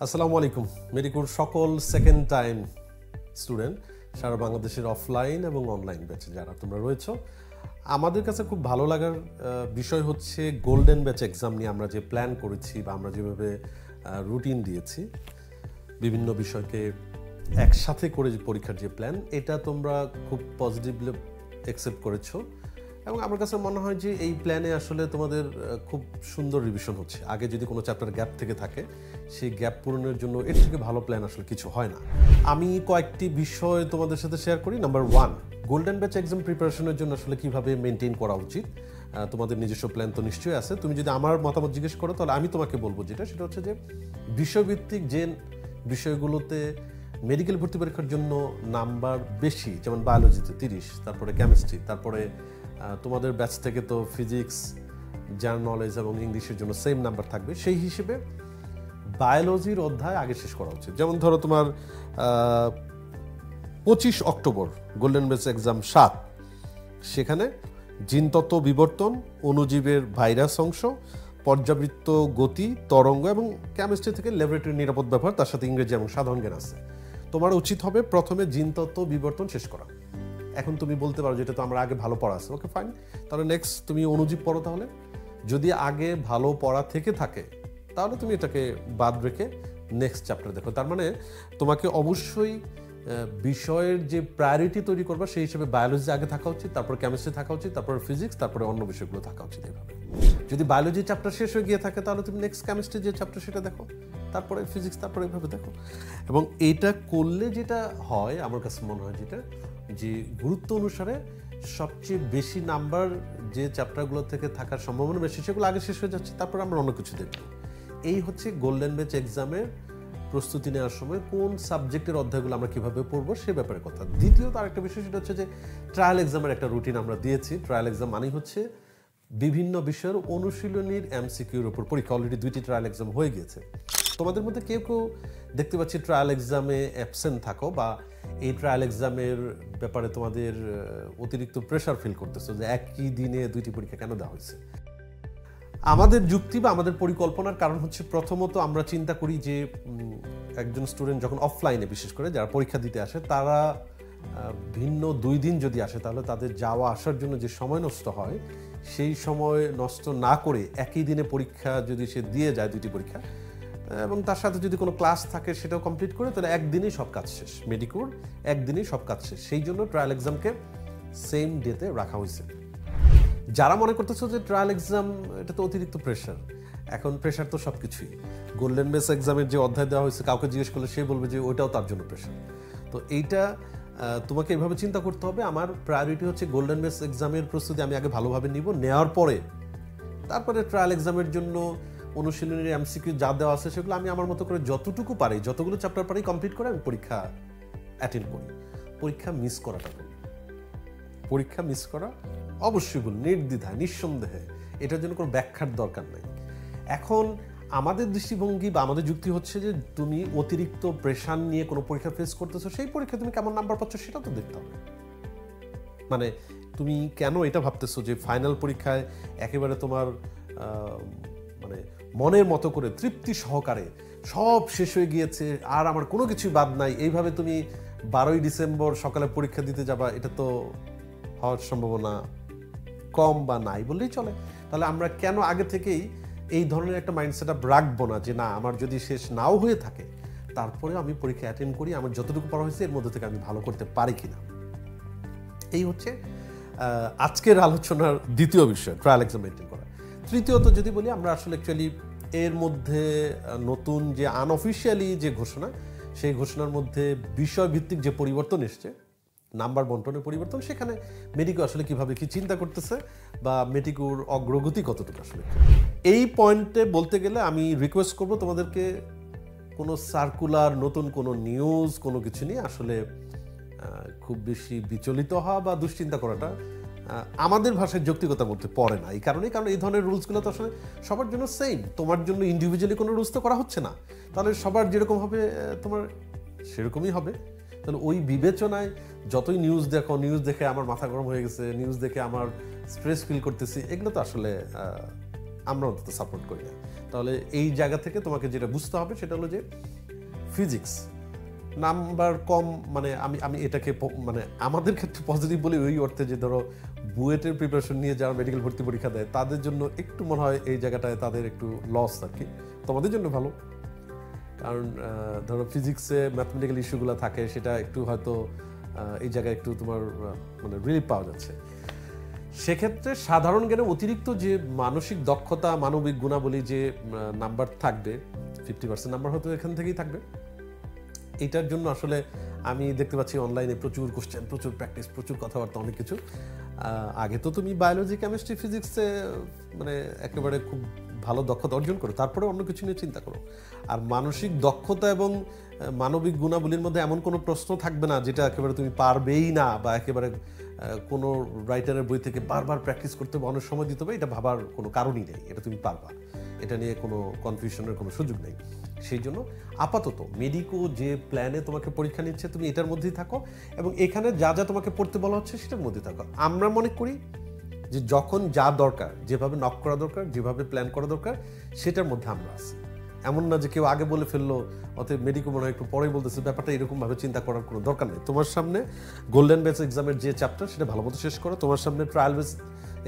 আসসালামু আলাইকুম। মেডিকোর সকল সেকেন্ড টাইম স্টুডেন্ট সারা বাংলাদেশের অফলাইন এবং অনলাইন ব্যাচে যারা তোমরা রয়েছো, আমাদের কাছে খুব ভালো লাগার বিষয় হচ্ছে গোল্ডেন ব্যাচ এক্সাম নিয়ে আমরা যে প্ল্যান করেছি বা আমরা যেভাবে রুটিন দিয়েছি বিভিন্ন বিষয়কে একসাথে করে যে পরীক্ষার যে প্ল্যান, এটা তোমরা খুব পজিটিভলি অ্যাকসেপ্ট করেছো এবং আমার কাছে মনে হয় যে এই প্ল্যানে আসলে তোমাদের খুব সুন্দর রিভিশন হচ্ছে। আগে যদি কোনো চ্যাপ্টার গ্যাপ থেকে থাকে, সেই গ্যাপ পূরণের জন্য এর থেকে ভালো প্ল্যান আসলে কিছু হয় না। আমি কয়েকটি বিষয় তোমাদের সাথে শেয়ার করি। নাম্বার 1, গোল্ডেন ব্যাচ এক্সাম প্রিপারেশনের জন্য আসলে কিভাবে মেনটেন করা উচিত। তোমাদের নিজস্ব প্ল্যান তো নিশ্চয়ই আছে। তুমি যদি আমার মতামত জিজ্ঞেস করো তাহলে আমি তোমাকে বলবো সেটা হচ্ছে যে বিষয়ভিত্তিক যে বিষয়গুলোতে মেডিকেল ভর্তি পরীক্ষার জন্য নাম্বার বেশি, যেমন বায়োলজিতে 30, তারপরে কেমিস্ট্রি, তারপরে তোমাদের ব্যাচ থেকে তো ফিজিক্স, জেনারেল নলেজ এবং ইংলিশের জন্য সেম নাম্বার থাকবে, সেই হিসেবে বায়োলজির অধ্যায় আগে শেষ করা উচিত। যেমন ধরো তোমার 25 অক্টোবর গোল্ডেন ব্যাচ এক্সাম 7, সেখানে জিনতত্ত্ব বিবর্তন, অণুজীবের ভাইরাস অংশ, পর্যাবৃত্ত গতি, তরঙ্গ এবং কেমিস্ট্রি থেকে ল্যাবরেটরি নিরাপদ ব্যবহার, তার সাথে ইংরেজি এবং সাধারণ জ্ঞান আছে। তোমার উচিত হবে প্রথমে জিনতত্ত্ব বিবর্তন শেষ করা। এখন তুমি বলতে পারো যেটা তো আমরা আগে ভালো পড়া আছে, ওকে ফাইন, তাহলে নেক্সট তুমি অণুজীব পড়ো। তাহলে যদি আগে ভালো পড়া থেকে থাকে তাহলে তুমি এটাকে বাদ রেখে নেক্সট চ্যাপ্টার দেখো। তার মানে তোমাকে অবশ্যই বিষয়ের যে প্রায়োরিটি তৈরি করবা সেই হিসেবে বায়োলজি আগে থাকা উচিত, তারপর কেমিস্ট্রি থাকা উচিত, তারপর ফিজিক্স, তারপরে অন্য বিষয়গুলো থাকা উচিত। এইভাবে যদি বায়োলজি চ্যাপ্টার শেষ হয়ে গিয়ে থাকে তাহলে তুমি নেক্সট কেমিস্ট্রি যে চ্যাপ্টার সেটা দেখো, তারপরে ফিজিক্স, তারপরে এইভাবে দেখো। এবং এইটা করলে যেটা হয় আমার কাছে মনে হয় যেটা যে গুরুত্ব অনুসারে সবচেয়ে বেশি নাম্বার যে চ্যাপ্টারগুলো থেকে থাকার সম্ভাবনা বেশি সেগুলো আগে শেষ হয়ে যাচ্ছে, তারপর আমরা অন্য কিছু দেখব। এই হচ্ছে গোল্ডেন ব্যাচ এক্সামের প্রস্তুতি নেওয়ার সময় কোন সাবজেক্টের অধ্যায়গুলো আমরা কীভাবে পড়বো সে ব্যাপারে কথা। দ্বিতীয়ত আরেকটা বিষয় সেটা হচ্ছে যে ট্রায়াল এক্সামের একটা রুটিন আমরা দিয়েছি। ট্রায়াল এক্সাম মানেই হচ্ছে বিভিন্ন বিষয়ের অনুশীলনীর এমসিকিউর উপর পরীক্ষা। অলরেডি 2টি ট্রায়াল এক্সাম হয়ে গিয়েছে। তোমাদের মধ্যে কেউ কেউ দেখতে পাচ্ছি ট্রায়াল এক্সামে অ্যাবসেন্ট থাকো বা এই ট্রায়াল এক্সামের ব্যাপারে তোমাদের অতিরিক্ত প্রেশার ফিল করতেছো যে একই দিনে 2টি পরীক্ষা কেন দেওয়া হয়েছে। আমাদের যুক্তি বা আমাদের পরিকল্পনার কারণ হচ্ছে প্রথমত আমরা চিন্তা করি যে একজন স্টুডেন্ট যখন অফলাইনে, বিশেষ করে যারা পরীক্ষা দিতে আসে, তারা ভিন্ন 2 দিন যদি আসে তাহলে তাদের যাওয়া আসার জন্য যে সময় নষ্ট হয় সেই সময় নষ্ট না করে একই দিনে পরীক্ষা যদি সে দিয়ে যায় 2টি পরীক্ষা এবং তার সাথে যদি কোনো ক্লাস থাকে সেটাও কমপ্লিট করে, তাহলে একদিনেই সব কাজ শেষ। মেডিকোর একদিনেই সব কাজ শেষ। সেই জন্য ট্রায়াল এক্সামকে সেম ডেতে রাখা হয়েছে। যারা মনে করতেছো যে ট্রায়াল এক্সাম এটা তো অতিরিক্ত প্রেশার, এখন প্রেশার তো সব কিছুই। গোল্ডেন ব্যাচ এক্সামের যে অধ্যায় দেওয়া হয়েছে কাউকে জিজ্ঞেস করলে সে বলবে যে ওইটাও তার জন্য প্রেশার। তো এইটা তোমাকে এভাবে চিন্তা করতে হবে। আমার প্রায়োরিটি হচ্ছে গোল্ডেন ব্যাচ এক্সামের প্রস্তুতি আমি আগে ভালোভাবে নিব, নেওয়ার পরে তারপরে ট্রায়াল এক্সামের জন্য অনুশীলনের এমসিকিউ যা দেওয়া আছে সেগুলো আমি আমার মতো করে যতটুকু পারি, যতগুলো চ্যাপ্টার পারি কমপ্লিট করে আমি পরীক্ষা অ্যাটেন্ড করি। পরীক্ষা মিস করাটা করি। পরীক্ষা মিস করা অবশ্যই ভুল, নির্দ্বিধায়, নিঃসন্দেহে, এটার জন্য কোনো ব্যাখ্যার দরকার নেই। এখন আমাদের দৃষ্টিভঙ্গি বা আমাদের যুক্তি হচ্ছে যে তুমি অতিরিক্ত প্রেশার নিয়ে কোনো পরীক্ষা ফেস করতেছো, সেই পরীক্ষা তুমি কেমন নাম্বার পাচ্ছ সেটা তো দেখতে হবে। মানে তুমি কেন এটা ভাবতেছো যে ফাইনাল পরীক্ষায় একেবারে তোমার মানে মনের মতো করে তৃপ্তি সহকারে সব শেষ হয়ে গিয়েছে আর আমার কোনো কিছুই বাদ নাই, এইভাবে তুমি 12ই ডিসেম্বর সকালে পরীক্ষা দিতে যাবা, এটা তো হওয়ার সম্ভাবনা কম বা নাই বললেই চলে। তাহলে আমরা কেন আগে থেকেই এই ধরনের একটা মাইন্ডসেট আপ রাখবো না যে না, আমার যদি শেষ নাও হয়ে থাকে তারপরে আমি পরীক্ষা অ্যাটেন্ড করি, আমার যতটুকু পড়া হয়েছে এর মধ্যে থেকে আমি ভালো করতে পারি কিনা। এই হচ্ছে আজকের আলোচনার দ্বিতীয় বিষয়, ট্রায়াল এক্সাম মেনটেন করা। তৃতীয়ত যদি বলি, আমরা আসলে অ্যাকচুয়ালি এর মধ্যে নতুন যে আনঅফিশিয়ালি যে ঘোষণা, সেই ঘোষণার মধ্যে বিষয়ভিত্তিক যে পরিবর্তন এসছে, নাম্বার বন্টনের পরিবর্তন, সেখানে মেডিকো আসলে কিভাবে কি চিন্তা করতেছে বা মেডিকোর অগ্রগতি কতটুকু আসলে, এই পয়েন্টে বলতে গেলে আমি রিকোয়েস্ট করব তোমাদেরকে কোনো সার্কুলার, নতুন কোনো নিউজ, কোনো কিছু নিয়ে আসলে খুব বেশি বিচলিত হওয়া বা দুশ্চিন্তা করাটা আমাদের ভাষায় যৌক্তিকতার মধ্যে পড়ে না। এই কারণে, কারণ এই ধরনের রুলসগুলো তো আসলে সবার জন্য সেম। তোমার জন্য ইন্ডিভিজুয়ালি কোনো রুলস তো করা হচ্ছে না, তাহলে সবার যেরকম হবে তোমার সেরকমই হবে। তাহলে ওই বিবেচনায় যতই নিউজ দেখো, নিউজ দেখে আমার মাথা গরম হয়ে গেছে, নিউজ দেখে আমার স্ট্রেস ফিল করতেছি, এগুলো তো আসলে আমরা অন্তত সাপোর্ট করি না। তাহলে এই জায়গা থেকে তোমাকে যেটা বুঝতে হবে সেটা হলো যে ফিজিক্স নাম্বার কম, মানে আমি এটাকে মানে আমাদের ক্ষেত্রে পজিটিভ বলি ওই অর্থে যে ধরো বুয়েটের প্রিপারেশন নিয়ে যারা মেডিকেল ভর্তি পরীক্ষা দেয় তাদের জন্য একটু মনে হয় এই জায়গাটায় তাদের একটু লস আর কি। তোমাদের জন্য ভালো, কারণ ধরো ফিজিক্সে ম্যাথমেটিক্যাল ইস্যুগুলো থাকে, সেটা একটু হয়তো এই জায়গায় একটু তোমার মানে রিলিফ পাওয়া যাচ্ছে। সেক্ষেত্রে সাধারণ জ্ঞানে অতিরিক্ত যে মানসিক দক্ষতা, মানবিক গুণাবলী যে নাম্বার থাকবে 50% নাম্বার হয়তো এখান থেকেই থাকবে। এটার জন্য আসলে আমি দেখতে পাচ্ছি অনলাইনে প্রচুর কোশ্চেন, প্রচুর প্র্যাকটিস, প্রচুর কথাবার্তা, অনেক কিছু। আগে তো তুমি বায়োলজি, কেমিস্ট্রি, ফিজিক্সে মানে একেবারে খুব ভালো দক্ষতা অর্জন করো, তারপরে অন্য কিছু নিয়ে চিন্তা করো। আর মানসিক দক্ষতা এবং মানবিক গুণাবলীর মধ্যে এমন কোনো প্রশ্ন থাকবে না যেটা একেবারে তুমি পারবেই না, বা একেবারে কোনো রাইটারের বই থেকে বারবার প্র্যাকটিস করতে হবে, অনেক সময় দিতে হবে, এটা ভাবার কোনো কারণই নেই। এটা তুমি পারবা, এটা নিয়ে কোনো কনফিউশনের কোনো সুযোগ নেই। সেই জন্য আপাতত মেডিকো যে প্ল্যানে তোমাকে পরীক্ষা নিচ্ছে তুমি এটার মধ্যেই থাকো, এবং এখানে যা যা তোমাকে পড়তে বলা হচ্ছে সেটার মধ্যে থাকো। আমরা মনে করি যে যখন যা দরকার, যেভাবে নক করা দরকার, যেভাবে প্ল্যান করা দরকার, সেটার মধ্যে আমরা আছি। এমন না যে কেউ আগে বলে ফেললো অতএব মেডিকো মনে হয় একটু পরেই বলতেছে, ব্যাপারটা এরকমভাবে চিন্তা করার কোনো দরকার নেই। তোমার সামনে গোল্ডেন বেস এক্সামের যে চ্যাপ্টার সেটা ভালো মতো শেষ করো, তোমার সামনে ট্রায়াল বেস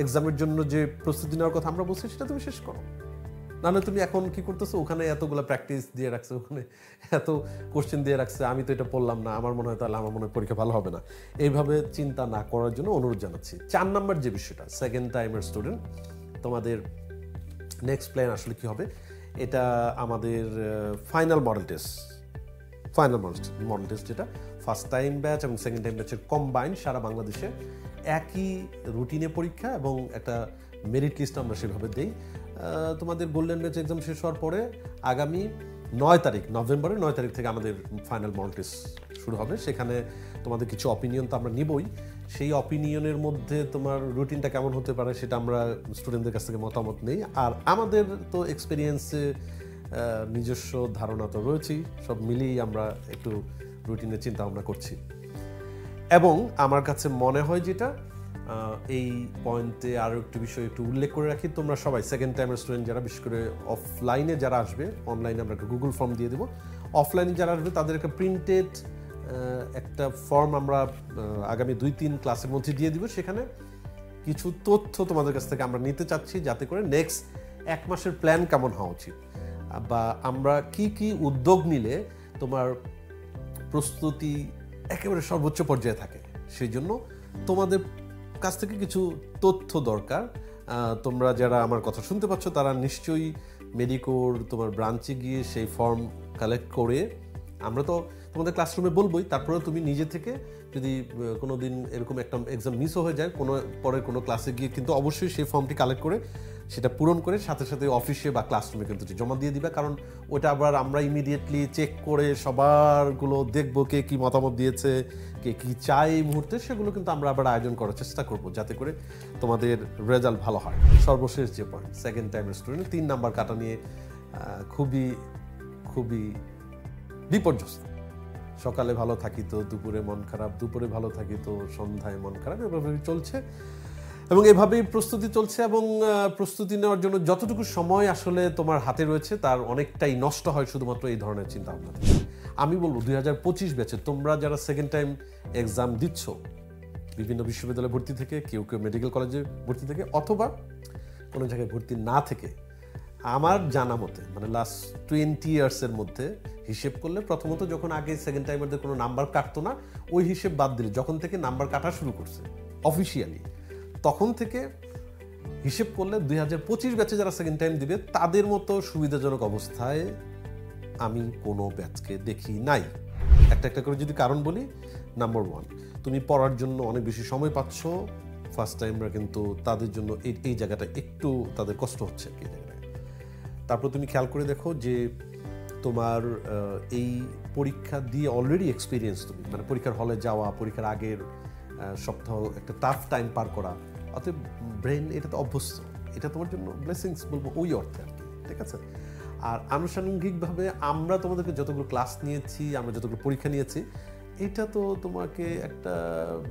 এক্সামের জন্য যে প্রস্তুতি নেওয়ার কথা আমরা বলছি সেটা তুমি শেষ করো। নাহলে তুমি এখন কি করতেছো, ওখানে এতগুলো প্র্যাকটিস দিয়ে রাখছে, ওখানে এত কোশ্চেন দিয়ে রাখছে, আমি তো এটা পড়লাম না, আমার মনে হয় তাহলে আমার মনে হয় পরীক্ষা ভালো হবে না, এইভাবে চিন্তা না করার জন্য অনুরোধ জানাচ্ছি। 4 নাম্বার যে বিষয়টা, সেকেন্ড টাইমের স্টুডেন্ট, তোমাদের নেক্সট প্ল্যান আসলে কি হবে, এটা আমাদের ফাইনাল মডেল টেস্ট যেটা ফার্স্ট টাইম ব্যাচ এবং সেকেন্ড টাইম ব্যাচের কম্বাইন সারা বাংলাদেশে একই রুটিনে পরীক্ষা এবং একটা মেরিট লিস্ট আমরা সেভাবে দেই। তোমাদের গোল্ডেন ব্যাচ এক্সাম শেষ হওয়ার পরে আগামী 9 তারিখ, নভেম্বরের 9 তারিখ থেকে আমাদের ফাইনাল মডেল টেস্ট শুরু হবে। সেখানে তোমাদের কিছু অপিনিয়ন তো আমরা নিবই, সেই অপিনিয়নের মধ্যে তোমার রুটিনটা কেমন হতে পারে সেটা আমরা স্টুডেন্টদের কাছ থেকে মতামত নেই। আর আমাদের তো এক্সপিরিয়েন্সে নিজস্ব ধারণা তো রয়েছেই, সব মিলিয়েই আমরা একটু রুটিনের চিন্তা ভাবনা করছি। এবং আমার কাছে মনে হয় যেটা এই পয়েন্টে আরও একটু বিষয় একটু উল্লেখ করে রাখি, তোমরা সবাই সেকেন্ড টাইমের স্টুডেন্ট যারা, বিশেষ করে অফলাইনে যারা আসবে, অনলাইনে আমরা একটা গুগল ফর্ম দিয়ে দেবো, অফলাইনে যারা আসবে তাদের একটা প্রিন্টেড একটা ফর্ম আমরা আগামী 2-3 ক্লাসের মধ্যে দিয়ে দিব। সেখানে কিছু তথ্য তোমাদের কাছ থেকে আমরা নিতে চাচ্ছি, যাতে করে নেক্সট 1 মাসের প্ল্যান কেমন হওয়া উচিত, বা আমরা কি কি উদ্যোগ নিলে তোমার প্রস্তুতি একেবারে সর্বোচ্চ পর্যায়ে থাকে, সেই জন্য তোমাদের কাছ থেকে কিছু তথ্য দরকার। তোমরা যারা আমার কথা শুনতে পাচ্ছ তারা নিশ্চয়ই মেডিকোর তোমার ব্রাঞ্চে গিয়ে সেই ফর্ম কালেক্ট করে, আমরা তো তোমাদের ক্লাসরুমে বলবোই, তারপরে তুমি নিজে থেকে যদি কোনো দিন এরকম একটা এক্সাম মিসও হয়ে যায়, কোনো পরের কোনো ক্লাসে গিয়ে কিন্তু অবশ্যই সেই ফর্মটি কালেক্ট করে সেটা পূরণ করে সাথে সাথে অফিসে বা ক্লাসরুমে কিন্তু জমা দিয়ে দিবে। কারণ ওটা আবার আমরা ইমিডিয়েটলি চেক করে সবারগুলো দেখবো কে কী মতামত দিয়েছে, কে কী চায় এই মুহূর্তে, সেগুলো কিন্তু আমরা আবার আয়োজন করার চেষ্টা করব যাতে করে তোমাদের রেজাল্ট ভালো হয়। সর্বশেষ যে পয়েন্ট, সেকেন্ড টাইমের স্টুডেন্ট 3 নাম্বার কাটা নিয়ে খুবই খুবই বিপর্যস্ত। সকালে ভালো থাকি তো দুপুরে মন খারাপ, দুপুরে ভালো থাকি তো সন্ধ্যায় মন খারাপ, এভাবেই চলছে এবং এভাবেই প্রস্তুতি চলছে। এবং প্রস্তুতি নেওয়ার জন্য যতটুকু সময় আসলে তোমার হাতে রয়েছে তার অনেকটাই নষ্ট হয় শুধুমাত্র এই ধরনের চিন্তা ভাবনা থেকে। আমি বলবো 2025 ব্যাচে তোমরা যারা সেকেন্ড টাইম এক্সাম দিচ্ছ, বিভিন্ন বিশ্ববিদ্যালয়ে ভর্তি থেকে, কেউ কেউ মেডিকেল কলেজে ভর্তি থেকে, অথবা কোনো জায়গায় ভর্তি না থেকে, আমার জানা মতে মানে লাস্ট 20 ইয়ার্সের মধ্যে হিসেব করলে, প্রথমত যখন আগে সেকেন্ড টাইমারদের কোনো নাম্বার কাটতো না, ওই হিসেব বাদ দিলে যখন থেকে নাম্বার কাটা শুরু করছে অফিসিয়ালি, তখন থেকে হিসেব করলে 2025 ব্যাচে যারা সেকেন্ড টাইম দিবে তাদের মতো সুবিধাজনক অবস্থায় আমি কোনো ব্যাচকে দেখি নাই। একটা একটা করে যদি কারণ বলি, নাম্বার 1, তুমি পড়ার জন্য অনেক বেশি সময় পাচ্ছ, ফার্স্ট টাইমরা কিন্তু তাদের জন্য এই জায়গাটা একটু তাদের কষ্ট হচ্ছে এই জায়গাটায়। তারপর তুমি খেয়াল করে দেখো যে তোমার এই পরীক্ষা দিয়ে অলরেডি এক্সপিরিয়েন্স, তুমি মানে পরীক্ষার হলে যাওয়া, পরীক্ষার আগের সপ্তাহ একটা টাফ টাইম পার করা, অতএব ব্রেন এটাতে অভ্যস্ত, এটা তোমার জন্য ব্লেসিংস বলবো ওই অর্থে আর কি, ঠিক আছে। আর আনুষঙ্গিকভাবে আমরা তোমাদেরকে যতগুলো ক্লাস নিয়েছি, আমরা যতগুলো পরীক্ষা নিয়েছি, এটা তো তোমাকে একটা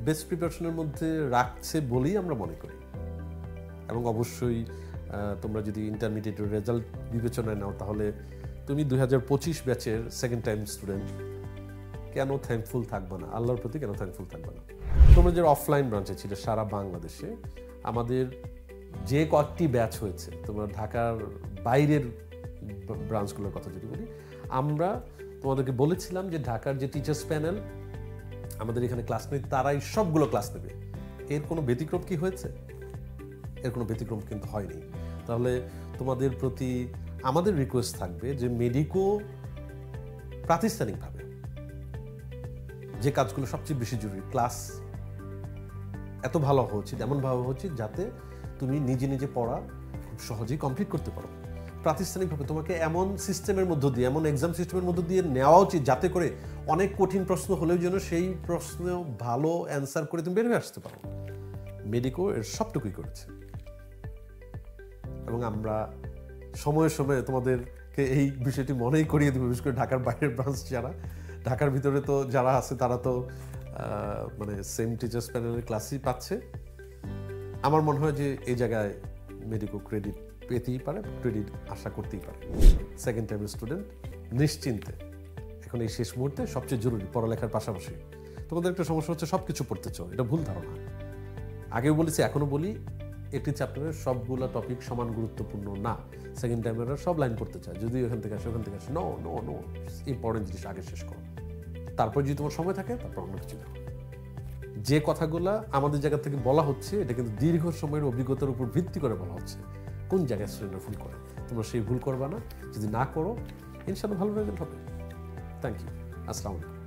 বেস্ট প্রিপারেশনের মধ্যে রাখছে বলেই আমরা মনে করি। এবং অবশ্যই তোমরা যদি ইন্টারমিডিয়েটের রেজাল্ট বিবেচনায় নাও তাহলে তুমি 2025 ব্যাচের সেকেন্ড টাইম স্টুডেন্ট, কেন থ্যাঙ্কফুল থাকবে না? আল্লাহর প্রতি কেন থ্যাঙ্কফুল থাকবে না? তোমরা যে অফলাইন ব্রাঞ্চে ছিল সারা বাংলাদেশে, আমাদের যে কয়েকটি ব্যাচ হয়েছে, তোমরা ঢাকার বাইরের ব্রাঞ্চগুলোর কথা যদি বলি, আমরা তোমাদেরকে বলেছিলাম যে ঢাকার যে টিচার্স প্যানেল আমাদের এখানে ক্লাস নেই, তারাই সবগুলো ক্লাস নেবে। এর কোনো ব্যতিক্রম কি হয়েছে? এর কোনো ব্যতিক্রম কিন্তু হয়নি। তাহলে তোমাদের প্রতি আমাদের রিকোয়েস্ট থাকবে যে মেডিকো প্রাতিষ্ঠানিকভাবে যে কাজগুলো সবচেয়ে বেশি জরুরি, ক্লাস এত ভালো হওয়া উচিত, এমনভাবে হওয়া উচিত যাতে তুমি নিজে নিজে পড়া খুব সহজেই কমপ্লিট করতে পারো। প্রাতিষ্ঠানিকভাবে তোমাকে এমন সিস্টেমের মধ্য দিয়ে, এমন এক্সাম সিস্টেমের মধ্য দিয়ে নেওয়া উচিত যাতে করে অনেক কঠিন প্রশ্ন হলেও যেন সেই প্রশ্ন ভালো অ্যান্সার করে তুমি বের হয়ে আসতে পারো। মেডিকো এর সবটুকুই করেছে এবং আমরা সময়ে সময়ে তোমাদেরকে এই বিষয়টি মনেই করিয়ে দেবো, বিশেষ করে ঢাকার বাইরের ব্রাঞ্চ যারা, ঢাকার ভিতরে তো যারা আছে তারা তো মানে সেম টিচার্স প্যানেলের ক্লাসই পাচ্ছে। আমার মনে হয় যে এই জায়গায় মেডিকো ক্রেডিট পেতেই পারে, ক্রেডিট আশা করতেই পারে। সেকেন্ড টাইমের স্টুডেন্ট নিশ্চিন্তে এখন এই শেষ মুহূর্তে সবচেয়ে জরুরি পড়ালেখার পাশাপাশি তোমাদের একটা সমস্যা হচ্ছে সব কিছু পড়তে চাও, এটা ভুল ধারণা। আগেও বলেছি, এখনও বলি, একটি চ্যাপ্টারের সবগুলো টপিক সমান গুরুত্বপূর্ণ না। সেকেন্ড টাইমেরা সব লাইন পড়তে চায়, যদি এখান থেকে আসে ওখান থেকে আসে, নো নো নো, ইম্পর্টেন্ট জিনিস আগে শেষ করো, তারপর যদি তোমার সময় থাকে তারপর অন্য কিছু দেখো। যে কথাগুলো আমাদের জায়গা থেকে বলা হচ্ছে এটা কিন্তু দীর্ঘ সময়ের অভিজ্ঞতার উপর ভিত্তি করে বলা হচ্ছে। কোন জায়গায় স্টুডেন্টরা ভুল করে, তোমরা সেই ভুল করবা না। যদি না করো ইনশাআল্লাহ ভালো রেজাল্ট হবে। Thank you. আসসালামু আলাইকুম।